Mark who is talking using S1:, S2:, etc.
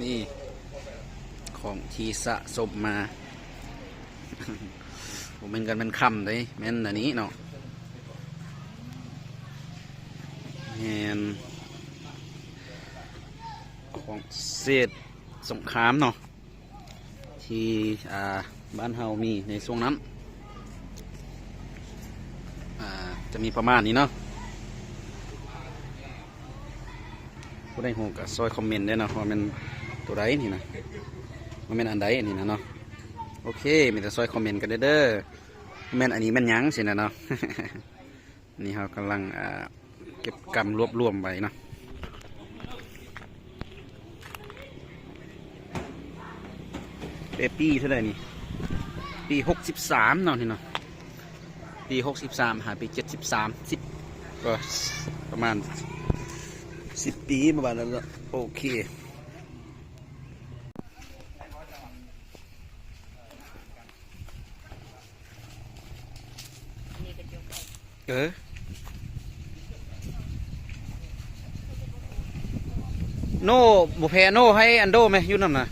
S1: นี่ของที่สะสมมาผมเป็นกันเป็นคำเลยแม่นอันนี้เนาะแม่นของเศษสงครามเนาะที่บ้านเฮามีในช่วงนั้นจะมีประมาณนี้เนาะผู้ใดหูกับซอยคอมเมนต์ได้นะว่ามันตัวใดนี่นะว่ามันอันใดนี่นะเนาะโอเคมีแต่ซอยคอมเมนต์กันเด้อแม่นอันนี้แม่นยังสินะเนาะ นี่เรากำลังเก็บกำรวบรวมไว้เนาะเป๊ปีเท่าไหร่นี่ปี63เนาะนี่เนาะปี63หาปี73 10ก็ประมาณ10 ปีประมาณนั้นละโอเคโน่บุแพโน่ให้อันโดไหมยุ่นนั่นนะ